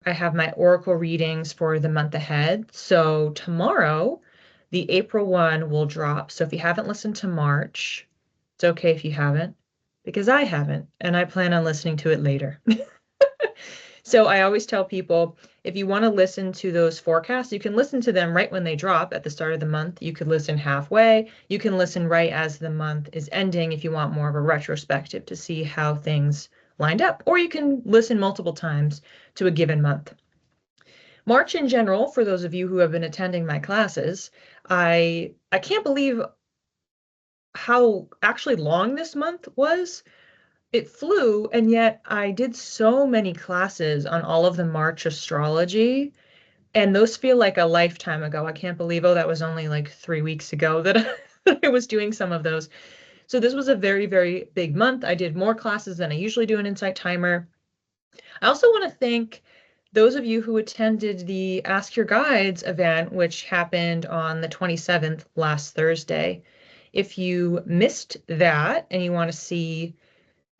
I have my oracle readings for the month ahead. So tomorrow, the April one will drop. So if you haven't listened to March, it's okay if you haven't, because I haven't, and I plan on listening to it later. So I always tell people, if you want to listen to those forecasts, you can listen to them right when they drop at the start of the month. You could listen halfway. You can listen right as the month is ending if you want more of a retrospective to see how things lined up. Or you can listen multiple times to a given month. March in general, for those of you who have been attending my classes, I can't believe how actually long this month was. It flew, and yet I did so many classes on all of the March astrology, and those feel like a lifetime ago. I can't believe, oh, that was only like 3 weeks ago that I was doing some of those. So this was a very, very big month. I did more classes than I usually do in Insight Timer. I also want to thank those of you who attended the Ask Your Guides event, which happened on the 27th, last Thursday. If you missed that and you want to see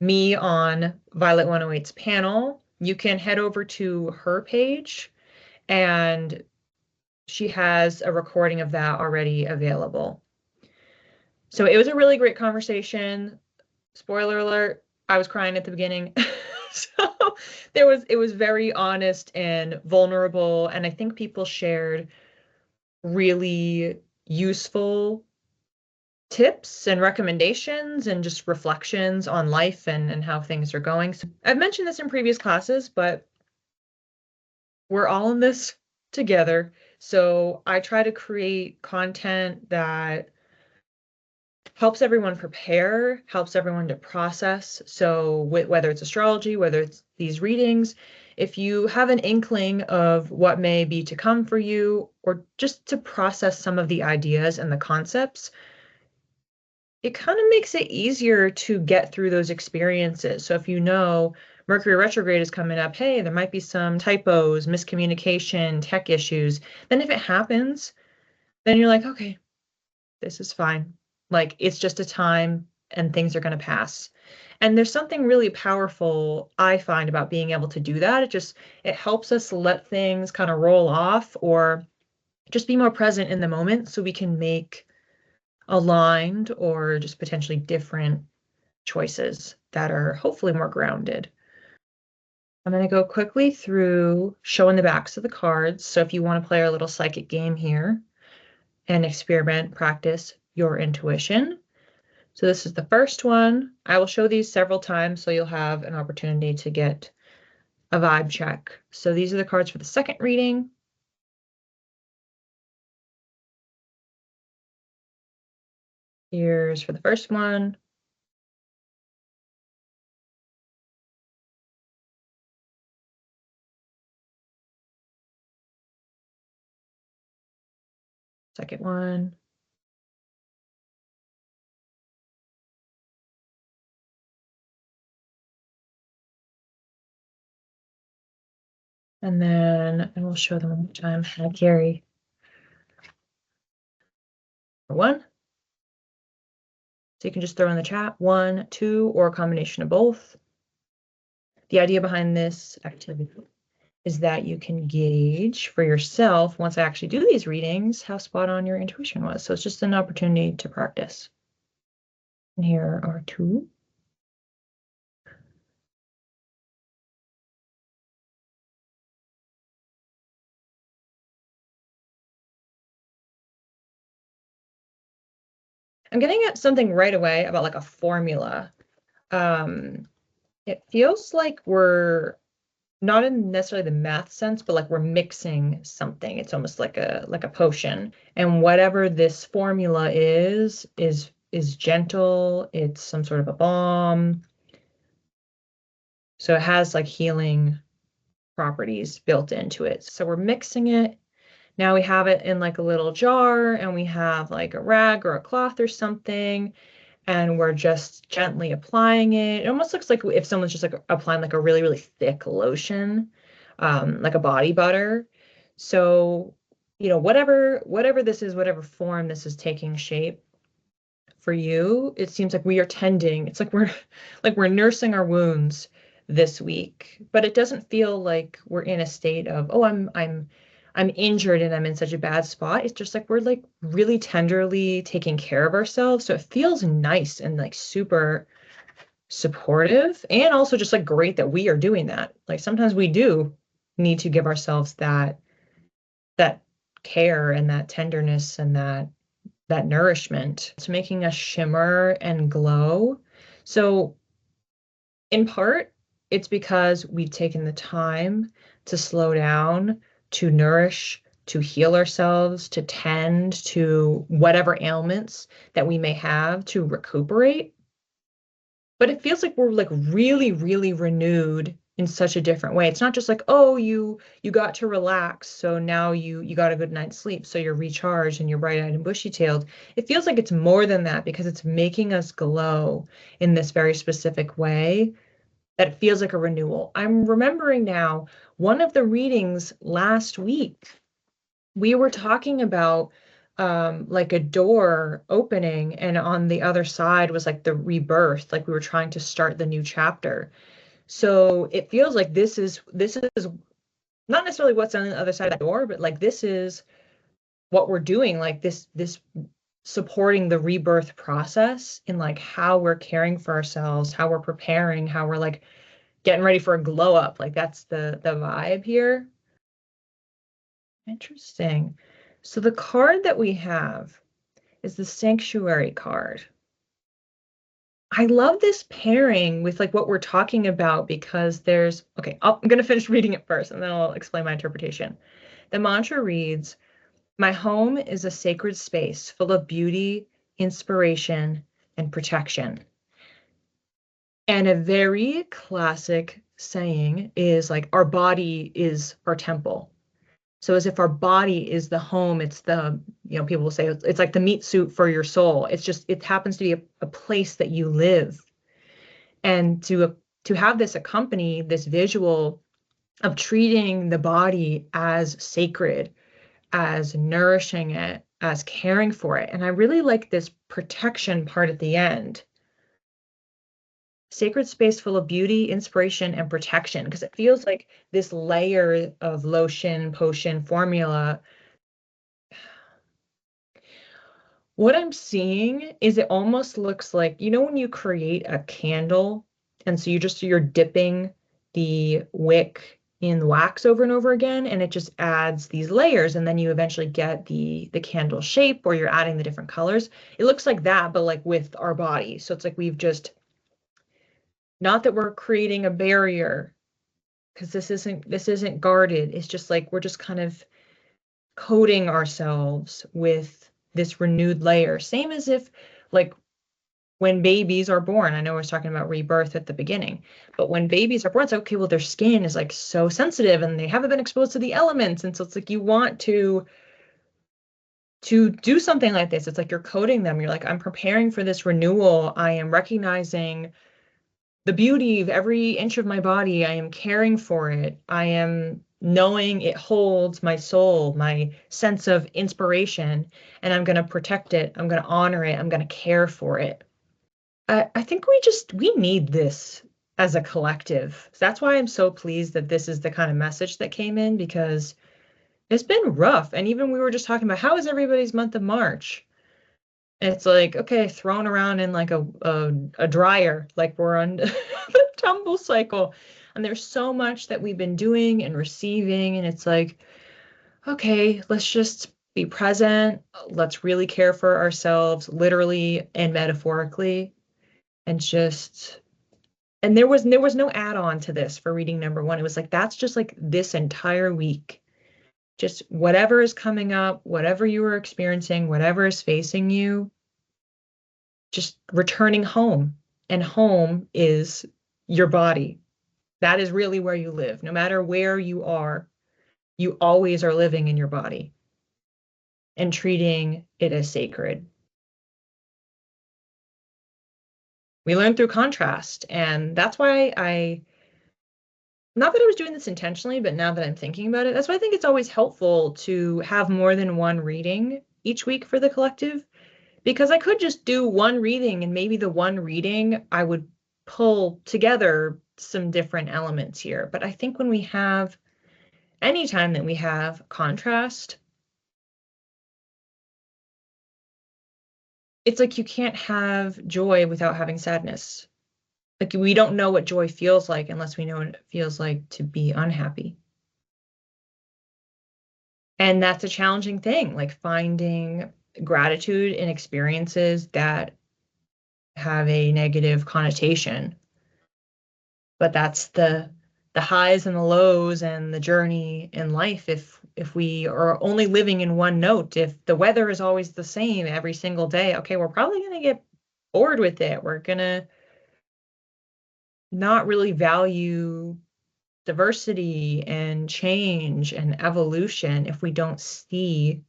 me on Violet 108's panel, you can head over to her page, and she has a recording of that already available. So it was a really great conversation. Spoiler alert, I was crying at the beginning. So it was very honest and vulnerable, and I think people shared really useful tips and recommendations and just reflections on life and how things are going. So I've mentioned this in previous classes, but we're all in this together. So I try to create content that helps everyone prepare, helps everyone to process. So whether it's astrology, whether it's these readings, if you have an inkling of what may be to come for you, or just to process some of the ideas and the concepts, it kind of makes it easier to get through those experiences. So if you know Mercury retrograde is coming up, hey, there might be some typos, miscommunication, tech issues. Then if it happens, then you're like, okay, this is fine. Like, it's just a time and things are going to pass. And there's something really powerful I find about being able to do that. It helps us let things kind of roll off, or just be more present in the moment so we can make aligned or just potentially different choices that are hopefully more grounded. I'm going to go quickly through showing the backs of the cards. So if you want to play our little psychic game here and experiment, practice your intuition. So this is the first one. I will show these several times so you'll have an opportunity to get a vibe check. So these are the cards for the second reading. Here's for the first one. Second one. And we'll show them one more time. Hi, Gary. One. So you can just throw in the chat 1, 2, or a combination of both. The idea behind this activity is that you can gauge for yourself, once I actually do these readings, how spot on your intuition was. So it's just an opportunity to practice. And here are 2. I'm getting at something right away about like a formula. It feels like we're not in necessarily the math sense, but like we're mixing something. It's almost like a potion. And whatever this formula is gentle. It's some sort of a balm. So it has like healing properties built into it. So we're mixing it. Now we have it in like a little jar, and we have like a rag or a cloth or something, and we're just gently applying it. It almost looks like if someone's just like applying like a really, really thick lotion, like a body butter. So, whatever this is, whatever form this is taking shape for you, it seems like we are tending. It's like we're nursing our wounds this week, but it doesn't feel like we're in a state of, oh, I'm injured and I'm in such a bad spot. It's just like we're like really tenderly taking care of ourselves. So it feels nice and like super supportive and also just like great that we are doing that. Like sometimes we do need to give ourselves that care and that tenderness and that nourishment. It's making us shimmer and glow. So in part, it's because we've taken the time to slow down, to nourish, to heal ourselves, to tend to whatever ailments that we may have, to recuperate. But it feels like we're like really, really renewed in such a different way. It's not just like, oh, you got to relax, so now you got a good night's sleep, so you're recharged and you're bright-eyed and bushy-tailed. It feels like it's more than that because it's making us glow in this very specific way that feels like a renewal. I'm remembering now one of the readings last week, we were talking about like a door opening, and on the other side was like the rebirth, like we were trying to start the new chapter. So it feels like this is not necessarily what's on the other side of the door, but like this is what we're doing, like this supporting the rebirth process in like how we're caring for ourselves, how we're preparing, how we're like getting ready for a glow up. Like that's the vibe here. Interesting. So the card that we have is the Sanctuary card. I love this pairing with like what we're talking about because there's, okay, I'm going to finish reading it first and then I'll explain my interpretation. The mantra reads, "My home is a sacred space full of beauty, inspiration, and protection." And a very classic saying is like, our body is our temple. So as if our body is the home, it's the, people will say it's like the meat suit for your soul. It's just, it happens to be a place that you live. And to have this accompany this visual of treating the body as sacred, as nourishing it, as caring for it. And I really like this protection part at the end. Sacred space full of beauty, inspiration, and protection, because it feels like this layer of lotion, potion, formula. What I'm seeing is it almost looks like, when you create a candle, and so you're dipping the wick in wax over and over again, and it just adds these layers, and then you eventually get the candle shape, or you're adding the different colors. It looks like that, but like with our body. So it's like we've just, not that we're creating a barrier, because this isn't guarded. It's just like we're just kind of coating ourselves with this renewed layer. Same as if like when babies are born, I know I was talking about rebirth at the beginning, but when babies are born, it's okay, well, their skin is like so sensitive and they haven't been exposed to the elements. And so it's like you want to do something like this. It's like you're coating them. You're like, I'm preparing for this renewal. I am recognizing the beauty of every inch of my body. I am caring for it. I am knowing it holds my soul, my sense of inspiration, and I'm going to protect it. I'm going to honor it. I'm going to care for it. I think we need this as a collective. That's why I'm so pleased that this is the kind of message that came in, because it's been rough. And even we were just talking about, how is everybody's month of March? It's like, okay, thrown around in like a dryer, like we're on the tumble cycle. And there's so much that we've been doing and receiving. And it's like, okay, let's just be present. Let's really care for ourselves, literally and metaphorically. And just, and there was no add-on to this for reading number one. It was like, that's just like this entire week. Just whatever is coming up, whatever you are experiencing, whatever is facing you, just returning home. And home is your body. That is really where you live. No matter where you are, you always are living in your body and treating it as sacred. We learn through contrast. And that's why not that I was doing this intentionally, but now that I'm thinking about it, that's why I think it's always helpful to have more than one reading each week for the collective, because I could just do one reading and maybe the one reading I would pull together some different elements here. But I think when we have, anytime that we have contrast, it's like you can't have joy without having sadness. Like we don't know what joy feels like unless we know what it feels like to be unhappy. And that's a challenging thing, like finding gratitude in experiences that have a negative connotation. But that's the highs and the lows and the journey in life. If we are only living in one note, if the weather is always the same every single day, okay, we're probably going to get bored with it. We're going to not really value diversity and change and evolution if we don't see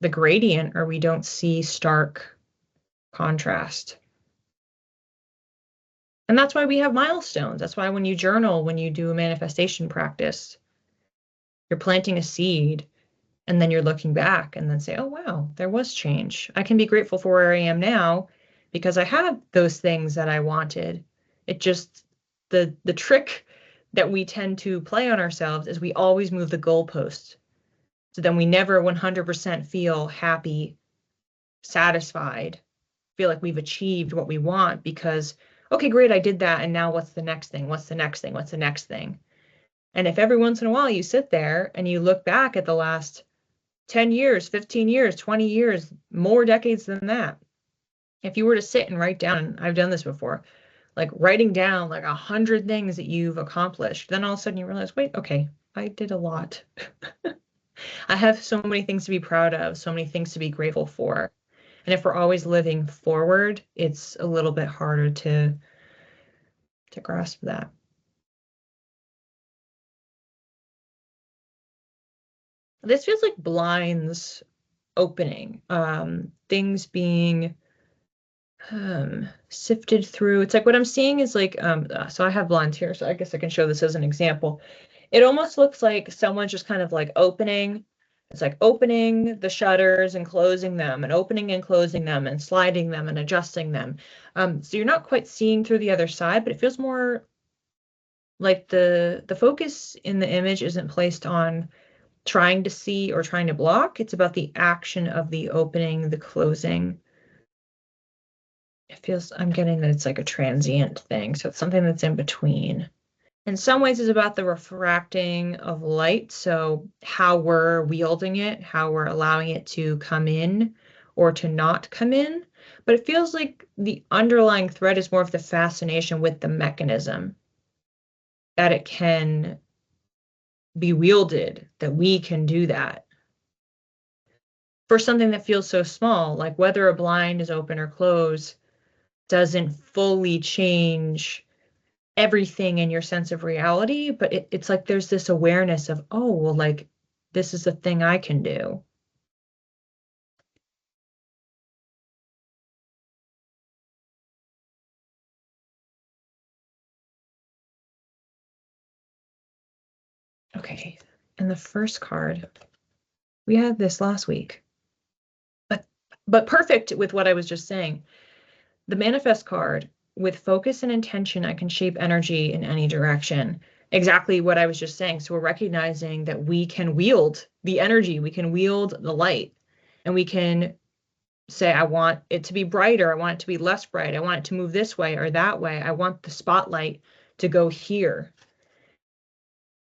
the gradient or we don't see stark contrast. And that's why we have milestones. That's why when you journal, when you do a manifestation practice, you're planting a seed and then you're looking back and then say, oh, wow, there was change. I can be grateful for where I am now because I have those things that I wanted. It just, the trick that we tend to play on ourselves is we always move the goalpost. So then we never 100% feel happy, satisfied, feel like we've achieved what we want because, okay, great, I did that. And now what's the next thing? What's the next thing? What's the next thing? And if every once in a while you sit there and you look back at the last 10 years, 15 years, 20 years, more decades than that, if you were to sit and write down, and I've done this before, like writing down like 100 things that you've accomplished, then all of a sudden you realize, wait, okay, I did a lot. I have so many things to be proud of, so many things to be grateful for. And if we're always living forward, it's a little bit harder to grasp that. This feels like blinds opening, things being sifted through. It's like what I'm seeing is like, so I have blinds here, so I guess I can show this as an example. It almost looks like someone just kind of like opening. It's like opening the shutters and closing them and opening and closing them and sliding them and adjusting them. So you're not quite seeing through the other side, but it feels more like the focus in the image isn't placed on trying to see or trying to block. It's about the action of the opening, the closing. It feels, I'm getting that it's like a transient thing. So it's something that's in between. In some ways, it's about the refracting of light. So how we're wielding it, how we're allowing it to come in or to not come in. But it feels like the underlying thread is more of the fascination with the mechanism, that it can be wielded, that we can do that. For something that feels so small, like whether a blind is open or closed, doesn't fully change everything in your sense of reality, but it's like there's this awareness of, oh, well, like this is a thing I can do. Okay. And the first card, we had this last week, but perfect with what I was just saying. The manifest card, with focus and intention, I can shape energy in any direction. Exactly what I was just saying. So we're recognizing that we can wield the energy, we can wield the light, and we can say, I want it to be brighter, I want it to be less bright, I want it to move this way or that way, I want the spotlight to go here.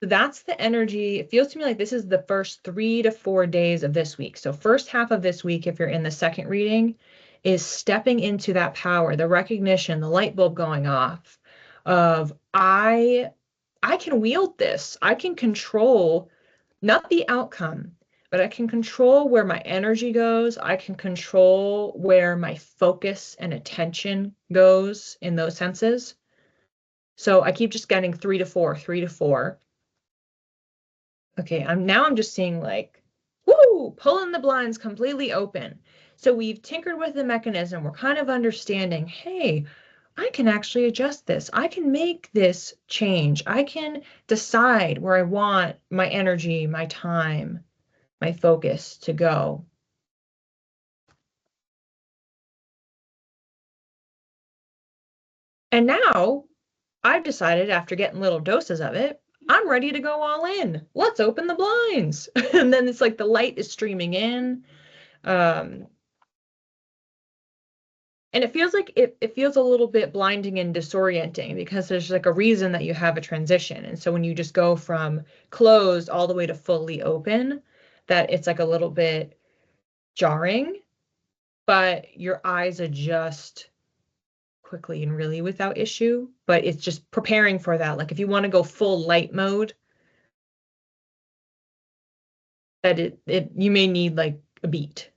So that's the energy. It feels to me like this is the first 3 to 4 days of this week. So first half of this week, if you're in the second reading, is stepping into that power, the recognition, the light bulb going off of I can wield this. I can control not the outcome, but I can control where my energy goes. I can control where my focus and attention goes in those senses. So I keep just getting 3 to 4, 3 to 4. Okay, I'm just seeing like, woo, pulling the blinds completely open. So we've tinkered with the mechanism. We're kind of understanding, hey, I can actually adjust this. I can make this change. I can decide where I want my energy, my time, my focus to go. And now I've decided, after getting little doses of it, I'm ready to go all in. Let's open the blinds. And then it's like the light is streaming in. Um, and it feels like it feels a little bit blinding and disorienting because there's like a reason that you have a transition. And so when you just go from closed all the way to fully open, that it's like a little bit jarring, but your eyes adjust quickly and really without issue. But it's just preparing for that. Like if you want to go full light mode, that it you may need like a beat.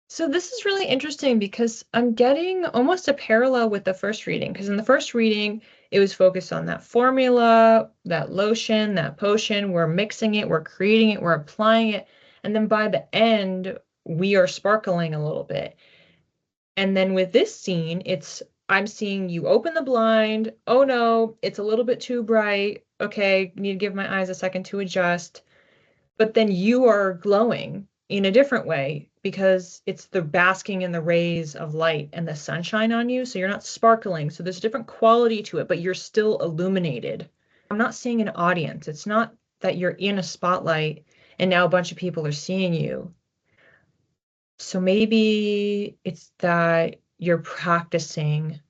So this is really interesting because I'm getting almost a parallel with the first reading. Because in the first reading, it was focused on that formula, that lotion, that potion. We're mixing it, we're creating it, we're applying it. And then by the end, we are sparkling a little bit. And then with this scene, I'm seeing you open the blind. Oh no, it's a little bit too bright. Okay, need to give my eyes a second to adjust. But then you are glowing in a different way because it's the basking in the rays of light and the sunshine on you. So you're not sparkling. So there's a different quality to it, but you're still illuminated. I'm not seeing an audience. It's not that you're in a spotlight and now a bunch of people are seeing you. So maybe it's that you're practicing.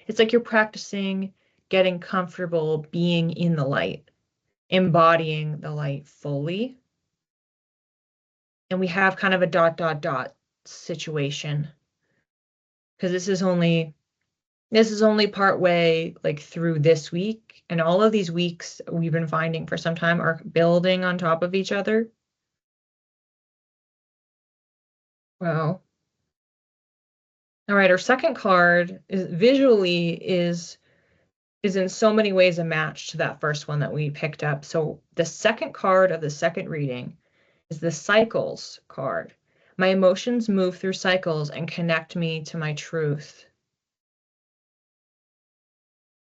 It's like you're practicing getting comfortable being in the light, embodying the light fully. And we have kind of a dot, dot, dot situation because this is only part way like through this week. And all of these weeks we've been finding for some time are building on top of each other. Wow. All right, our second card is visually is in so many ways a match to that first one that we picked up. So the second card of the second reading is the cycles card. My emotions move through cycles and connect me to my truth.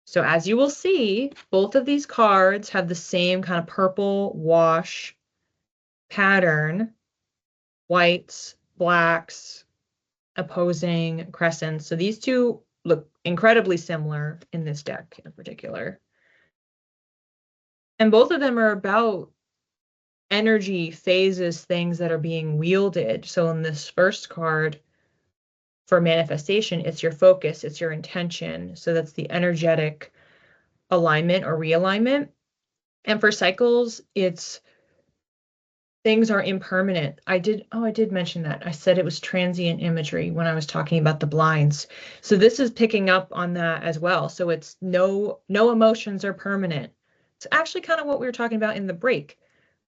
So as you will see, both of these cards have the same kind of purple wash pattern, whites, blacks, opposing crescents. So these two look incredibly similar in this deck in particular. And both of them are about energy, phases, things that are being wielded. So in this first card for manifestation, it's your focus, it's your intention. So that's the energetic alignment or realignment. And for cycles, it's things are impermanent. I did mention that. I said it was transient imagery when I was talking about the blinds. So this is picking up on that as well. So it's no emotions are permanent. It's actually kind of what we were talking about in the break,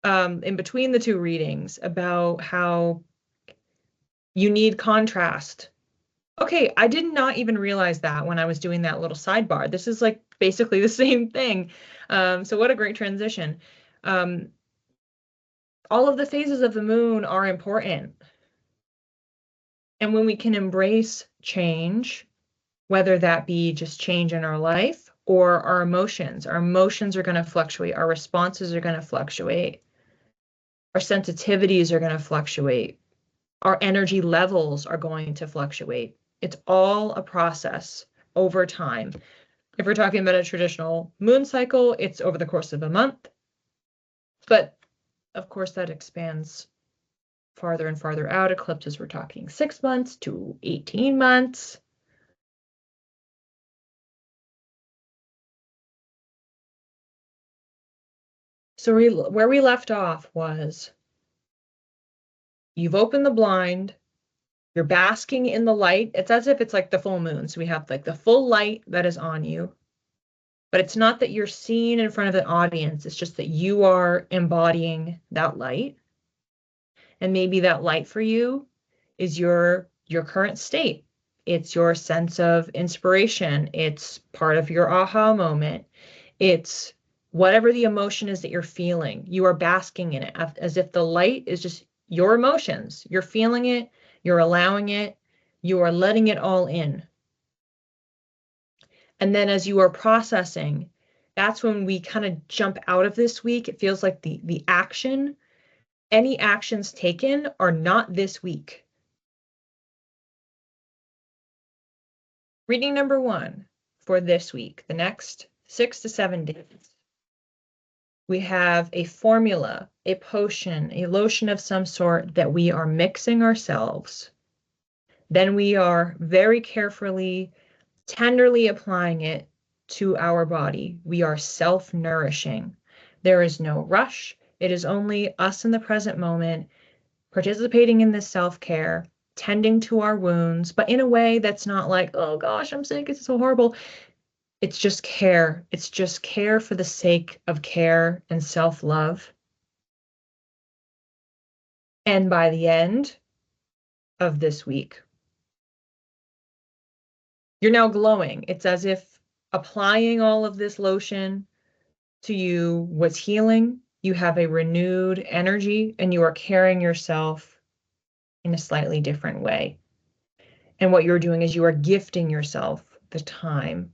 in between the two readings about how you need contrast. Okay, I did not even realize that when I was doing that little sidebar. This is like basically the same thing. So what a great transition. All of the phases of the moon are important. And when we can embrace change, whether that be just change in our life or our emotions are going to fluctuate. Our responses are going to fluctuate. Our sensitivities are going to fluctuate. Our energy levels are going to fluctuate. It's all a process over time. If we're talking about a traditional moon cycle, it's over the course of a month. But of course, that expands farther and farther out. Eclipses, we're talking 6 months to 18 months. So where we left off was you've opened the blind, you're basking in the light. It's as if it's like the full moon. So we have like the full light that is on you, but it's not that you're seen in front of an audience. It's just that you are embodying that light. And maybe that light for you is your current state. It's your sense of inspiration. It's part of your aha moment. It's whatever the emotion is that you're feeling. You are basking in it as if the light is just your emotions. You're feeling it, you're allowing it, you are letting it all in. And then as you are processing, that's when we kind of jump out of this week. It feels like the action, any actions taken are not this week. Reading number 1 for this week, the next 6 to 7 days. We have a formula, a potion, a lotion of some sort that we are mixing ourselves. Then we are very carefully, tenderly applying it to our body. We are self-nourishing. There is no rush. It is only us in the present moment, participating in this self-care, tending to our wounds, but in a way that's not like, oh gosh, I'm sick, it's so horrible. It's just care. It's just care for the sake of care and self-love. And by the end of this week, you're now glowing. It's as if applying all of this lotion to you was healing. You have a renewed energy and you are carrying yourself in a slightly different way. And what you're doing is you are gifting yourself the time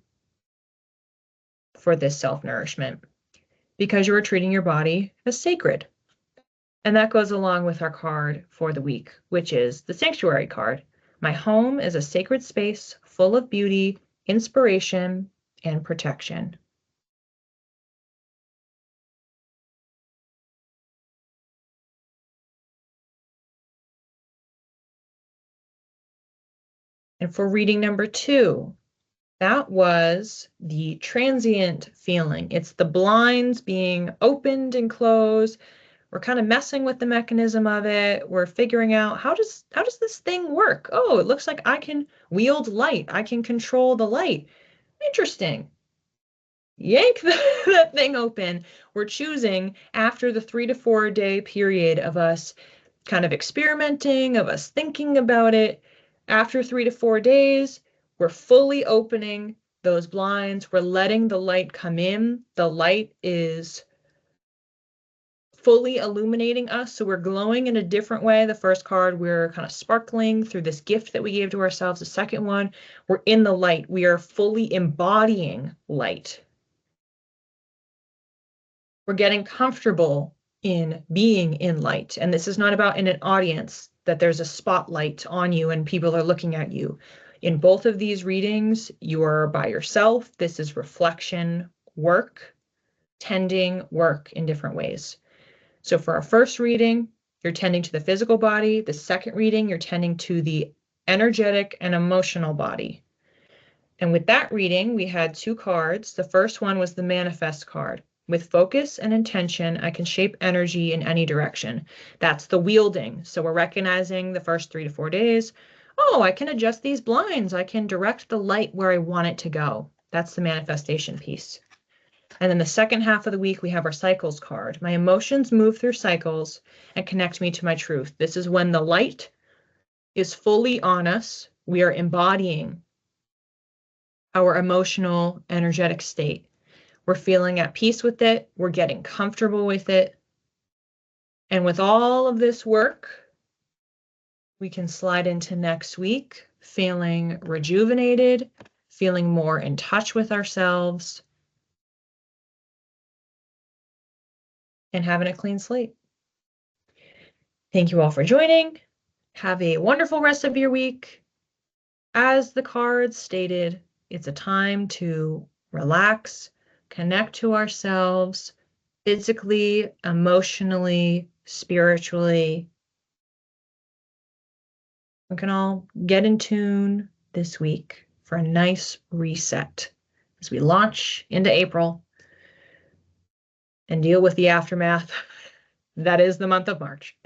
for this self-nourishment because you are treating your body as sacred. And that goes along with our card for the week, which is the Sanctuary card. My home is a sacred space full of beauty, inspiration, and protection. And for reading number 2, that was the transient feeling. It's the blinds being opened and closed. We're kind of messing with the mechanism of it. We're figuring out how does this thing work? Oh, it looks like I can wield light. I can control the light. Interesting. Yank that thing open. We're choosing after the 3 to 4 day period of us kind of experimenting, of us thinking about it. After 3 to 4 days, we're fully opening those blinds. We're letting the light come in. The light is fully illuminating us. So we're glowing in a different way. The first card, we're kind of sparkling through this gift that we gave to ourselves. The second one, we're in the light. We are fully embodying light. We're getting comfortable in being in light. And this is not about in an audience that there's a spotlight on you and people are looking at you. In both of these readings, you are by yourself. This is reflection work, tending work in different ways. So for our first reading, you're tending to the physical body. The second reading, you're tending to the energetic and emotional body. And with that reading, we had 2 cards. The first one was the manifest card. With focus and intention, I can shape energy in any direction. That's the wielding. So we're recognizing the first 3 to 4 days. Oh, I can adjust these blinds. I can direct the light where I want it to go. That's the manifestation piece. And then the second half of the week, we have our cycles card. My emotions move through cycles and connect me to my truth. This is when the light is fully on us. We are embodying our emotional, energetic state. We're feeling at peace with it. We're getting comfortable with it. And with all of this work, we can slide into next week feeling rejuvenated, feeling more in touch with ourselves, and having a clean slate. Thank you all for joining. Have a wonderful rest of your week. As the cards stated, it's a time to relax, connect to ourselves, physically, emotionally, spiritually. We can all get in tune this week for a nice reset as we launch into April and deal with the aftermath that is the month of March.